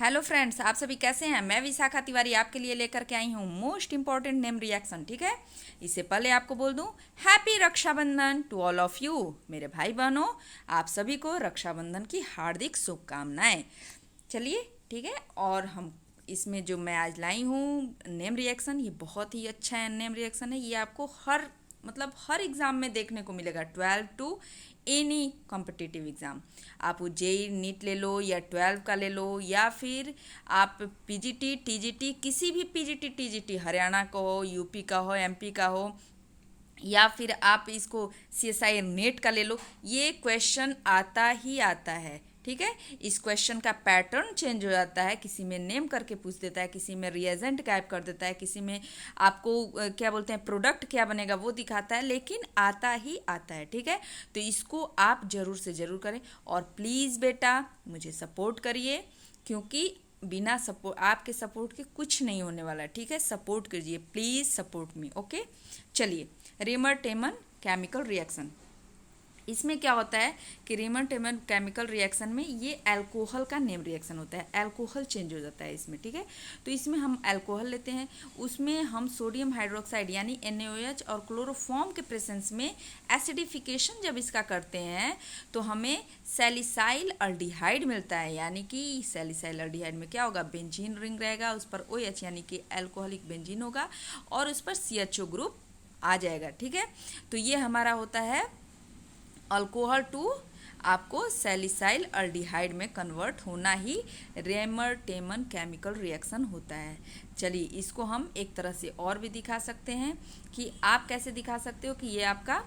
Hello friends, आप सभी कैसे हैं। मैं विशाखा तिवारी आपके लिए लेकर के आई हूँ मोस्ट इंपॉर्टेंट नेम रिएक्शन। ठीक है, इससे पहले आपको बोल दूँ happy Rakshabandhan to all of you. मेरे भाई बहनों, आप सभी को रक्षाबंधन की हार्दिक शुभकामनाएं। चलिए ठीक है, और हम इसमें जो मैं आज लाई हूँ नेम रिएक्शन, ये बहुत ही अच्छा है नेम रिएक्शन है। ये आपको हर एग्ज़ाम में देखने को मिलेगा, 12 टू एनी कॉम्पिटिटिव एग्ज़ाम। आप जेई नीट ले लो या 12 का ले लो, या फिर आप पीजीटी टीजीटी, किसी भी पीजीटी टीजीटी, हरियाणा का हो, यूपी का हो, एमपी का हो, या फिर आप इसको सीएसआई नेट का ले लो, ये क्वेश्चन आता ही आता है। ठीक है, इस क्वेश्चन का पैटर्न चेंज हो जाता है, किसी में नेम करके पूछ देता है, किसी में रिएजेंट गायब कर देता है, किसी में आपको क्या बोलते हैं प्रोडक्ट क्या बनेगा वो दिखाता है, लेकिन आता ही आता है। ठीक है, तो इसको आप ज़रूर से ज़रूर करें, और प्लीज़ बेटा मुझे सपोर्ट करिए, क्योंकि बिना सपोर्ट, आपके सपोर्ट के कुछ नहीं होने वाला। ठीक है, सपोर्ट कीजिए, प्लीज़ सपोर्ट मी। ओके, चलिए। रेमर टेमन केमिकल रिएक्शन, इसमें क्या होता है कि रेमर टेमन केमिकल रिएक्शन में ये अल्कोहल का नेम रिएक्शन होता है, अल्कोहल चेंज हो जाता है इसमें। ठीक है, तो इसमें हम अल्कोहल लेते हैं, उसमें हम सोडियम हाइड्रोक्साइड यानी NaOH और क्लोरोफॉर्म के प्रेजेंस में एसिडिफिकेशन जब इसका करते हैं तो हमें सैलिसाइल अल्डिहाइड मिलता है। यानी कि सैलिसाइल अल्डिहाइड में क्या होगा, बेंजीन रिंग रहेगा, उस पर OH यानी कि अल्कोहलिक बेंजीन होगा, और उस पर CHO ग्रुप आ जाएगा। ठीक है, तो ये हमारा होता है अल्कोहल टू आपको सैलिसाइल अल्डिहाइड में कन्वर्ट होना ही रेमर टेमन केमिकल रिएक्शन होता है। चलिए, इसको हम एक तरह से और भी दिखा सकते हैं कि आप कैसे दिखा सकते हो कि ये आपका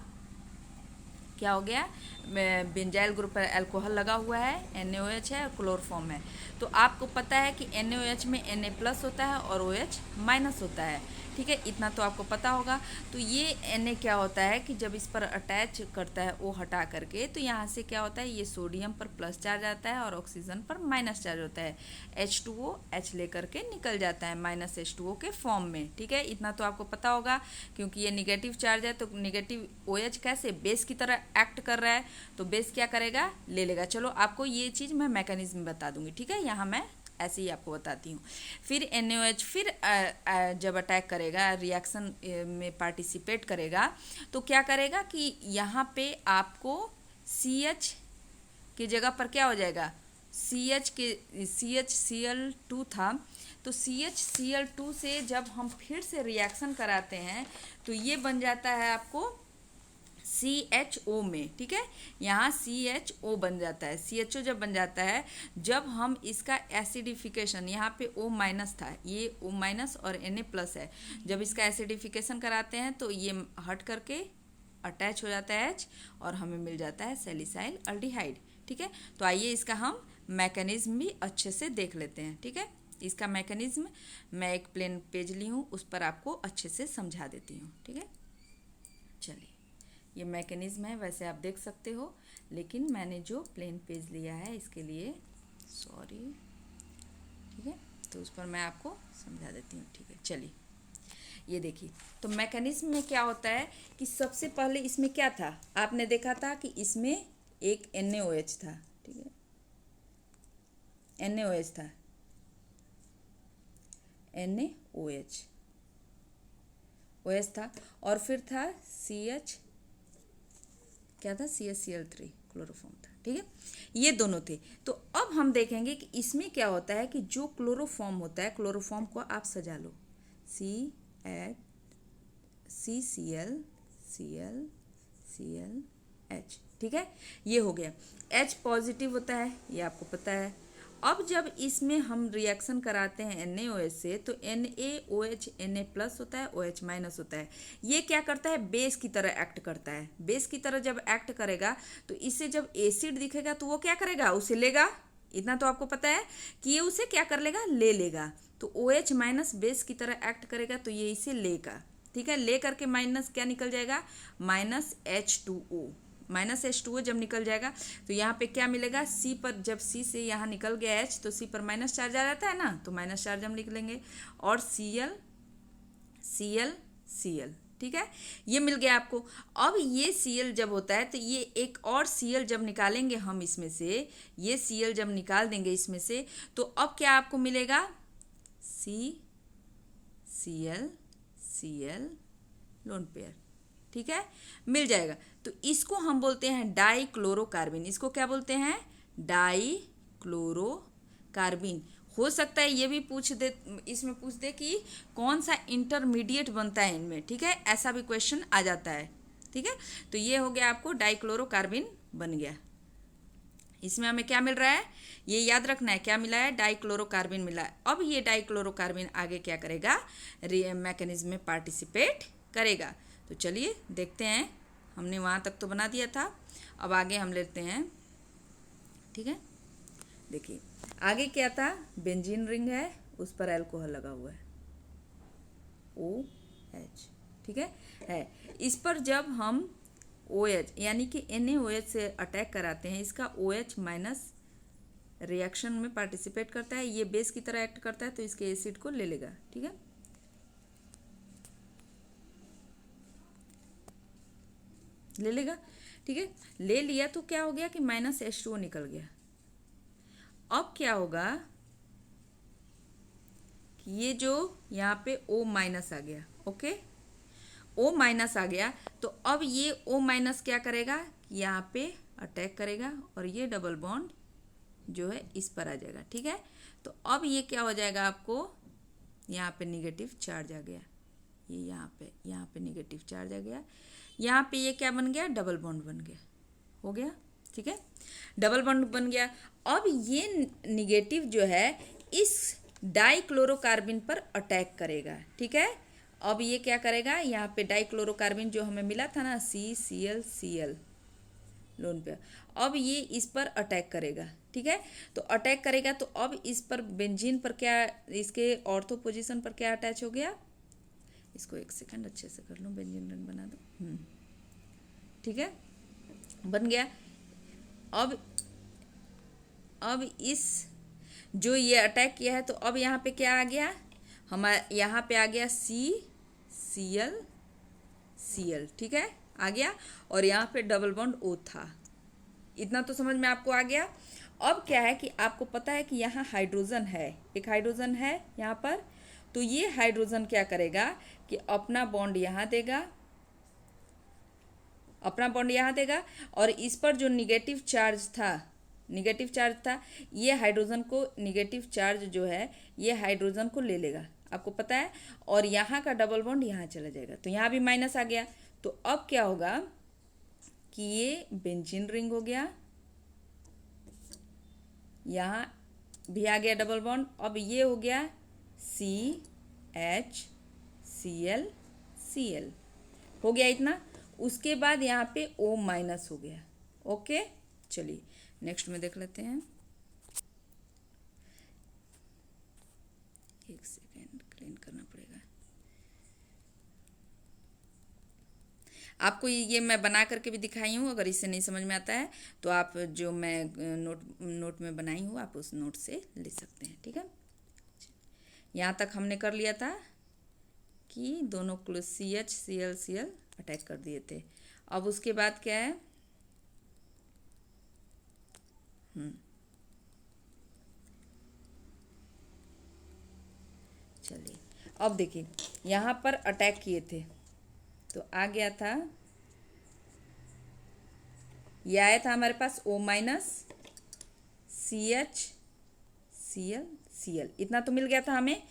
क्या हो गया, बेंजाइल ग्रुप पर अल्कोहल लगा हुआ है, NaOH है और क्लोरोफॉर्म है। तो आपको पता है कि NaOH में Na+ होता है और OH- होता है। ठीक है, इतना तो आपको पता होगा। तो ये Na क्या होता है कि जब इस पर अटैच करता है O हटा करके, तो यहाँ से क्या होता है, ये सोडियम पर प्लस चार्ज आता है और ऑक्सीजन पर माइनस चार्ज होता है। H2O H लेकर के निकल जाता है -H2O के फॉर्म में। ठीक है, इतना तो आपको पता होगा, क्योंकि ये निगेटिव चार्ज है, तो निगेटिव OH कैसे बेस की तरह एक्ट कर रहा है, तो बेस क्या करेगा, ले लेगा। चलो, आपको ये चीज़ मैं मैकेनिज्म बता दूंगी। ठीक है, यहाँ मैं ऐसे ही आपको बताती हूँ। फिर NaOH फिर जब अटैक करेगा, रिएक्शन में पार्टिसिपेट करेगा, तो क्या करेगा कि यहाँ पे आपको CH की जगह पर क्या हो जाएगा, CHCl2 था, तो CHCl2 से जब हम फिर से रिएक्शन कराते हैं तो ये बन जाता है आपको CHO में। ठीक है, यहाँ CHO बन जाता है। CHO जब बन जाता है, जब हम इसका एसिडिफिकेशन, यहाँ पे O- था, ये O- और Na+ है, जब इसका एसिडिफिकेशन कराते हैं तो ये हट करके अटैच हो जाता है H, और हमें मिल जाता है सैलिसाइल अल्डिहाइड। ठीक है, तो आइए इसका हम मैकेनिज्म भी अच्छे से देख लेते हैं। ठीक है, इसका मैकेनिज्म मैं एक प्लेन पेज ली हूँ, उस पर आपको अच्छे से समझा देती हूँ। ठीक है, चलिए, ये मैकेनिज्म है, वैसे आप देख सकते हो, लेकिन मैंने जो प्लेन पेज लिया है इसके लिए सॉरी। ठीक है, तो उस पर मैं आपको समझा देती हूँ। ठीक है, चलिए, ये देखिए, तो मैकेनिज्म में क्या होता है कि सबसे पहले इसमें क्या था, आपने देखा था कि इसमें एक NaOH था। ठीक है, NaOH था, NaOH OH था, और फिर था CH, क्या था, CHCl3 क्लोरोफॉर्म था। ठीक है, ये दोनों थे। तो अब हम देखेंगे कि इसमें क्या होता है कि जो क्लोरोफॉर्म होता है, क्लोरोफॉर्म को आप सजा लो, CCl ClClH। ठीक है, ये हो गया। H पॉजिटिव होता है, ये आपको पता है। अब जब इसमें हम रिएक्शन कराते हैं NaOH से, तो NaOH Na+ होता है, OH- होता है। ये क्या करता है, बेस की तरह एक्ट करता है। बेस की तरह जब एक्ट करेगा तो इससे जब एसिड दिखेगा तो वो क्या करेगा, उसे लेगा। इतना तो आपको पता है कि ये उसे क्या कर लेगा, ले लेगा। तो OH- बेस की तरह एक्ट करेगा तो ये इसे लेगा। ठीक है, ले करके माइनस क्या निकल जाएगा, -H2O। -H2O जब निकल जाएगा तो यहाँ पे क्या मिलेगा, C पर, जब C से यहाँ निकल गया H तो C पर माइनस चार्ज आ जाता है ना, तो माइनस चार्ज हम लिख लेंगे, और Cl Cl Cl ठीक है, ये मिल गया आपको। अब ये Cl जब होता है तो ये एक और Cl जब निकालेंगे हम इसमें से, ये Cl जब निकाल देंगे इसमें से, तो अब क्या आपको मिलेगा, CCl Cl लोन पेयर, ठीक है, मिल जाएगा। तो इसको हम बोलते हैं डाइक्लोरोकार्बिन। इसको क्या बोलते हैं, डाइक्लोरोकार्बिन। हो सकता है ये भी पूछ दे, इसमें पूछ दे कि कौन सा इंटरमीडिएट बनता है इनमें, ठीक है, ऐसा भी क्वेश्चन आ जाता है, ठीक है। तो ये हो गया आपको डाइक्लोरोकार्बिन बन गया। इसमें हमें क्या मिल रहा है, ये याद रखना है, क्या मिला है, डाइक्लोरोकार्बिन मिला है। अब ये डाइक्लोरोकार्बिन आगे क्या करेगा, मैकेनिज्म में पार्टिसिपेट करेगा। तो चलिए देखते हैं, हमने वहाँ तक तो बना दिया था, अब आगे हम लेते हैं, ठीक है। देखिए आगे क्या था, बेंजीन रिंग है, उस पर अल्कोहल लगा हुआ है, OH, ठीक है। इस पर जब हम OH यानी कि NaOH से अटैक कराते हैं, इसका OH माइनस रिएक्शन में पार्टिसिपेट करता है, ये बेस की तरह एक्ट करता है, तो इसके एसिड को ले लेगा, ठीक है। ले लेगा, ठीक है, ले लिया तो क्या हो गया कि -H2O निकल गया। अब क्या होगा कि ये जो यहाँ पे O माइनस आ गया, ओके, O माइनस आ गया, तो अब ये O माइनस क्या करेगा, यहाँ पे अटैक करेगा और ये डबल बॉन्ड जो है इस पर आ जाएगा, ठीक है। तो अब ये क्या हो जाएगा, आपको यहाँ पे निगेटिव चार्ज आ गया, ये यहाँ पे निगेटिव चार्ज आ गया, यहाँ पे ये क्या बन गया, डबल बॉन्ड बन गया, हो गया, ठीक है, डबल बॉन्ड बन गया। अब ये निगेटिव जो है इस डाइक्लोरोकार्बिन पर अटैक करेगा, ठीक है। अब ये क्या करेगा, यहाँ पे डाइक्लोरोकार्बिन जो हमें मिला था ना, CCl लोन पे, अब ये इस पर अटैक करेगा, ठीक है। तो अटैक करेगा तो अब इस पर बेंजीन पर क्या, इसके ऑर्थो पोजीशन पर क्या अटैच हो गया, इसको एक सेकंड अच्छे से कर लूँ, बेंजीन रिंग बना दो, ठीक है, बन गया। अब इस जो ये अटैक किया है, तो अब यहाँ पे क्या आ गया, हमारे यहाँ पे आ गया CCl, ठीक है, आ गया, और यहाँ पे डबल बॉन्ड O था। इतना तो समझ में आपको आ गया। अब क्या है कि आपको पता है कि यहाँ हाइड्रोजन है, एक हाइड्रोजन है यहाँ पर, तो ये हाइड्रोजन क्या करेगा कि अपना बॉन्ड यहाँ देगा, और इस पर जो निगेटिव चार्ज था, ये हाइड्रोजन को, निगेटिव चार्ज जो है ये हाइड्रोजन को ले लेगा, आपको पता है, और यहाँ का डबल बॉन्ड यहाँ चला जाएगा, तो यहाँ भी माइनस आ गया। तो अब क्या होगा कि ये बेंजीन रिंग हो गया, यहाँ भी आ गया डबल बॉन्ड, अब ये हो गया CHCl हो गया इतना। उसके बाद यहाँ पे O माइनस हो गया, ओके। चलिए नेक्स्ट में देख लेते हैं, एक सेकेंड क्लीन करना पड़ेगा। आपको ये मैं बना करके भी दिखाई हूँ, अगर इससे नहीं समझ में आता है तो आप जो मैं नोट में बनाई हूँ आप उस नोट से ले सकते हैं, ठीक है। यहाँ तक हमने कर लिया था कि दोनों CHCl अटैक कर दिए थे। अब उसके बाद क्या है, चलिए अब देखिए यहाँ पर अटैक किए थे, तो आ गया था, ये आया था हमारे पास O माइनस CHCl, इतना तो मिल गया था हमें।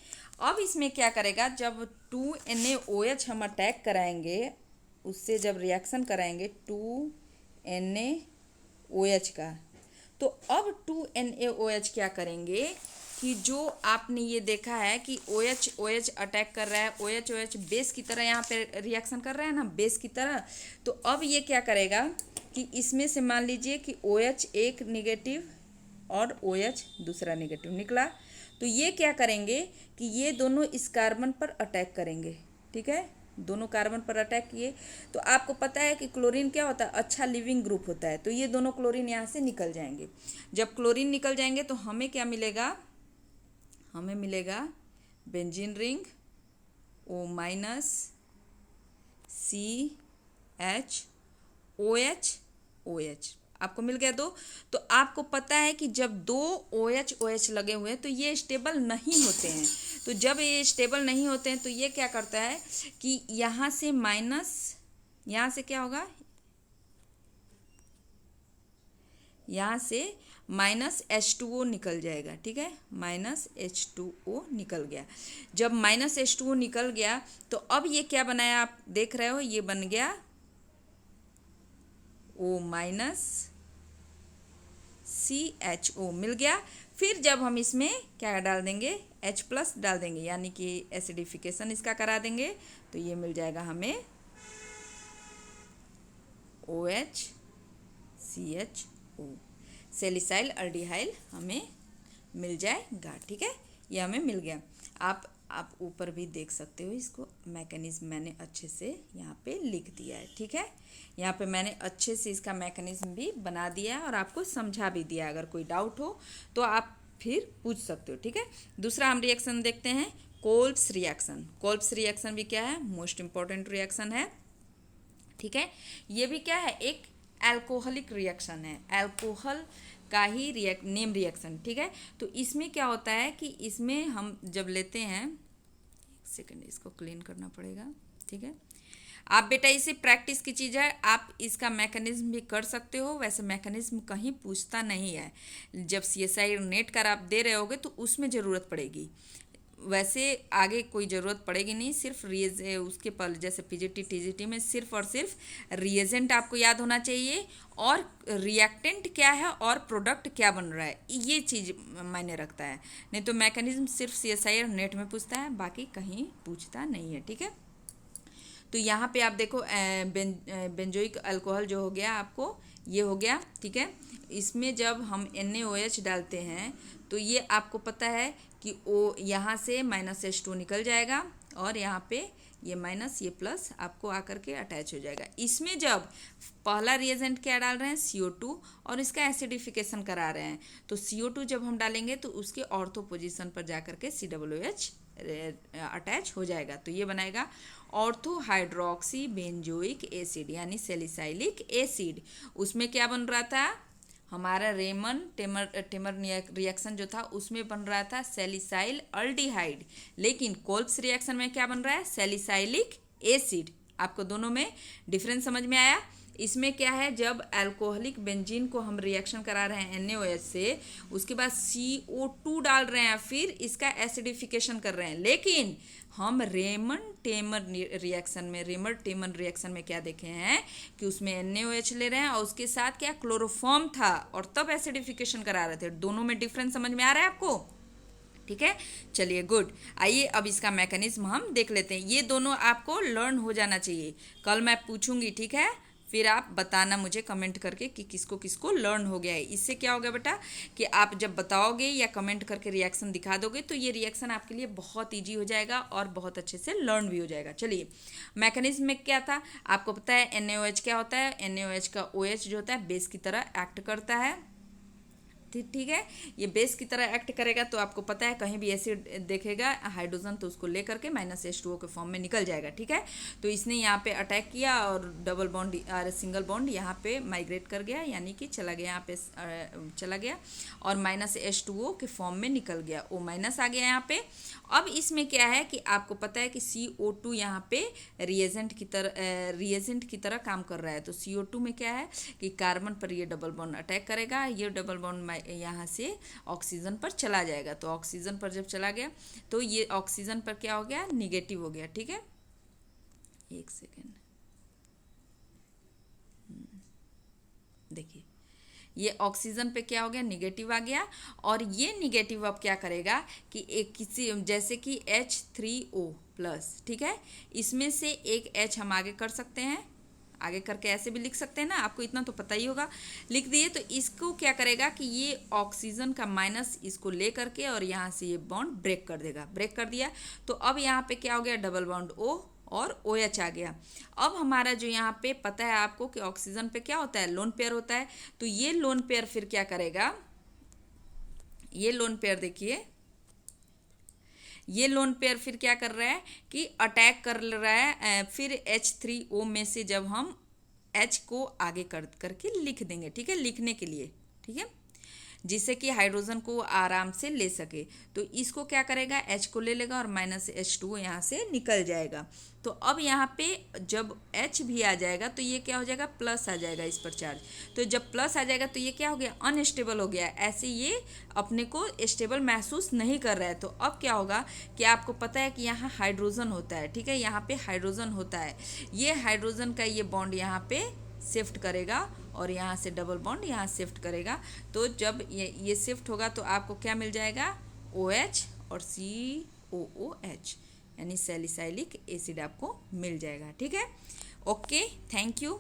अब इसमें क्या करेगा, जब 2NaOH हम अटैक कराएंगे, उससे जब रिएक्शन कराएंगे 2NaOH का, तो अब 2NaOH क्या करेंगे कि जो आपने ये देखा है कि OH अटैक कर रहा है, OH बेस की तरह यहाँ पे रिएक्शन कर रहा है ना, बेस की तरह। तो अब ये क्या करेगा कि इसमें से मान लीजिए कि OH एक निगेटिव और OH दूसरा निगेटिव निकला, तो ये क्या करेंगे कि ये दोनों इस कार्बन पर अटैक करेंगे, ठीक है, दोनों कार्बन पर अटैक किए। तो आपको पता है कि क्लोरीन क्या होता है, अच्छा लिविंग ग्रुप होता है, तो ये दोनों क्लोरीन यहाँ से निकल जाएंगे। जब क्लोरीन निकल जाएंगे तो हमें क्या मिलेगा, हमें मिलेगा benzene ring O minus CHOH आपको मिल गया दो। तो आपको पता है कि जब दो OH लगे हुए हैं तो ये स्टेबल नहीं होते हैं। तो जब ये स्टेबल नहीं होते हैं तो ये क्या करता है कि यहाँ से माइनस, यहाँ से क्या होगा, यहाँ से -H2O निकल जाएगा, ठीक है, -H2O निकल गया। जब -H2O निकल गया तो अब ये क्या बनाया, आप देख रहे हो, ये बन गया O-CHO मिल गया। फिर जब हम इसमें क्या डाल देंगे, H+ डाल देंगे, यानी कि एसिडिफिकेशन इसका करा देंगे, तो ये मिल जाएगा हमें OHCHO, सेलिसाइल अल्डिहाइल हमें मिल जाएगा, ठीक है, ये हमें मिल गया। आप ऊपर भी देख सकते हो, इसको मैकेनिज्म मैंने अच्छे से यहाँ पे लिख दिया है, ठीक है, यहाँ पे मैंने अच्छे से इसका मैकेनिज्म भी बना दिया है और आपको समझा भी दिया है। अगर कोई डाउट हो तो आप फिर पूछ सकते हो, ठीक है। दूसरा हम रिएक्शन देखते हैं, कोल्ब्स रिएक्शन। कोल्ब्स रिएक्शन भी क्या है, मोस्ट इम्पॉर्टेंट रिएक्शन है, ठीक है। ये भी क्या है, एक एल्कोहलिक रिएक्शन है, एल्कोहल का ही नेम रिएक्शन, ठीक है। तो इसमें क्या होता है कि इसमें हम जब लेते हैं, एक सेकंड इसको क्लीन करना पड़ेगा, ठीक है। आप बेटा इसे प्रैक्टिस की चीज़ है, आप इसका मैकेनिज्म भी कर सकते हो। वैसे मैकेनिज्म कहीं पूछता नहीं है, जब CSI नेट का आप दे रहे होगे तो उसमें ज़रूरत पड़ेगी, वैसे आगे कोई ज़रूरत पड़ेगी नहीं। सिर्फ उसके पर जैसे PGT TGT में सिर्फ और सिर्फ रिएजेंट आपको याद होना चाहिए और रिएक्टेंट क्या है और प्रोडक्ट क्या बन रहा है, ये चीज़ मायने रखता है। नहीं तो मैकेनिज्म सिर्फ CSI और नेट में पूछता है, बाकी कहीं पूछता नहीं है, ठीक है। तो यहाँ पे आप देखो बेंजोइक अल्कोहल जो हो गया, आपको ये हो गया, ठीक है। इसमें जब हम NaOH डालते हैं तो ये आपको पता है कि यहाँ से -H2 निकल जाएगा और यहाँ पे ये माइनस ये प्लस आपको आकर के अटैच हो जाएगा। इसमें जब पहला रिएजेंट क्या डाल रहे हैं, CO2, और इसका एसिडिफिकेशन करा रहे हैं, तो CO2 जब हम डालेंगे तो उसके ऑर्थो पोजीशन पर जाकर के COOH अटैच हो जाएगा। तो ये बनाएगा ऑर्थो हाइड्रोक्सी बेंजोइक एसिड, यानी सैलिसाइलिक एसिड। उसमें क्या बन रहा था, हमारा रेमन टेमर रिएक्शन जो था उसमें बन रहा था सैलिसाइल अल्डिहाइड, लेकिन कोल्ब्स रिएक्शन में क्या बन रहा है, सैलिसाइलिक एसिड। आपको दोनों में डिफरेंस समझ में आया। इसमें क्या है, जब अल्कोहलिक बेंजीन को हम रिएक्शन करा रहे हैं NaOH से, उसके बाद CO2 डाल रहे हैं, फिर इसका एसिडिफिकेशन कर रहे हैं। लेकिन हम रेमन टेमर रिएक्शन में क्या देखे हैं कि उसमें NaOH ले रहे हैं और उसके साथ क्या क्लोरोफॉर्म था, और तब एसिडिफिकेशन करा रहे थे। दोनों में डिफरेंस समझ में आ रहा है आपको, ठीक है। चलिए गुड, आइए अब इसका मैकेनिज्म हम देख लेते हैं। ये दोनों आपको लर्न हो जाना चाहिए, कल मैं पूछूंगी, ठीक है, फिर आप बताना मुझे कमेंट करके कि किसको किसको लर्न हो गया है। इससे क्या होगा बेटा कि आप जब बताओगे या कमेंट करके रिएक्शन दिखा दोगे तो ये रिएक्शन आपके लिए बहुत इजी हो जाएगा और बहुत अच्छे से लर्न भी हो जाएगा। चलिए, मैकेनिज्म में क्या था, आपको पता है NaOH क्या होता है, NaOH का OH जो होता है बेस की तरह एक्ट करता है, ठीक है। ये बेस की तरह एक्ट करेगा, तो आपको पता है कहीं भी एसिड देखेगा हाइड्रोजन तो उसको लेकर के -H2O के फॉर्म में निकल जाएगा, ठीक है। तो इसने यहाँ पे अटैक किया और डबल बॉन्ड और सिंगल बॉन्ड यहाँ पे माइग्रेट कर गया, यानी कि चला गया, यहाँ पे चला गया और -H2O के फॉर्म में निकल गया, O- आ गया यहाँ पे। अब इसमें क्या है कि आपको पता है कि CO2 यहाँ पे रिएजेंट की तरह काम कर रहा है। तो CO2 में क्या है कि कार्बन पर ये डबल बॉन्ड अटैक करेगा, ये डबल बॉन्ड यहाँ से ऑक्सीजन पर चला जाएगा। तो ऑक्सीजन पर जब चला गया तो ये ऑक्सीजन पर क्या हो गया, निगेटिव हो गया, ठीक है। एक सेकेंड, देखिए ये ऑक्सीजन पे क्या हो गया, निगेटिव आ गया। और ये निगेटिव अब क्या करेगा कि एक किसी जैसे कि H3O+, ठीक है, इसमें से एक H हम आगे कर सकते हैं, आगे करके ऐसे भी लिख सकते हैं ना, आपको इतना तो पता ही होगा, लिख दिए। तो इसको क्या करेगा कि ये ऑक्सीजन का माइनस इसको ले करके और यहाँ से ये बॉन्ड ब्रेक कर देगा, ब्रेक कर दिया। तो अब यहाँ पे क्या हो गया, डबल बॉन्ड O और OH आ गया। अब हमारा जो यहाँ पे पता है आपको कि ऑक्सीजन पे क्या होता है, लोन पेयर होता है। तो ये लोन पेयर फिर क्या करेगा, ये लोन पेयर देखिए, ये लोन पेयर फिर क्या कर रहा है कि अटैक कर रहा है, फिर H3O में से जब हम H को आगे करके लिख देंगे, ठीक है, लिखने के लिए, ठीक है, जिससे कि हाइड्रोजन को आराम से ले सके। तो इसको क्या करेगा, H को ले लेगा और माइनस H2 यहाँ से निकल जाएगा। तो अब यहाँ पे जब H भी आ जाएगा तो ये क्या हो जाएगा, प्लस आ जाएगा इस पर चार्ज। तो जब प्लस आ जाएगा तो ये क्या हो गया, अनस्टेबल हो गया, ऐसे ये अपने को स्टेबल महसूस नहीं कर रहा है। तो अब क्या होगा कि आपको पता है कि यहाँ हाइड्रोजन होता है, ठीक है, यहाँ पे हाइड्रोजन होता है, ये हाइड्रोजन का ये बॉन्ड यहाँ पे शिफ्ट करेगा और यहाँ से डबल बॉन्ड यहाँ शिफ्ट करेगा। तो जब ये शिफ्ट होगा तो आपको क्या मिल जाएगा, OH और COOH, यानी सैलिसाइलिक एसिड आपको मिल जाएगा, ठीक है। Okay, thank you.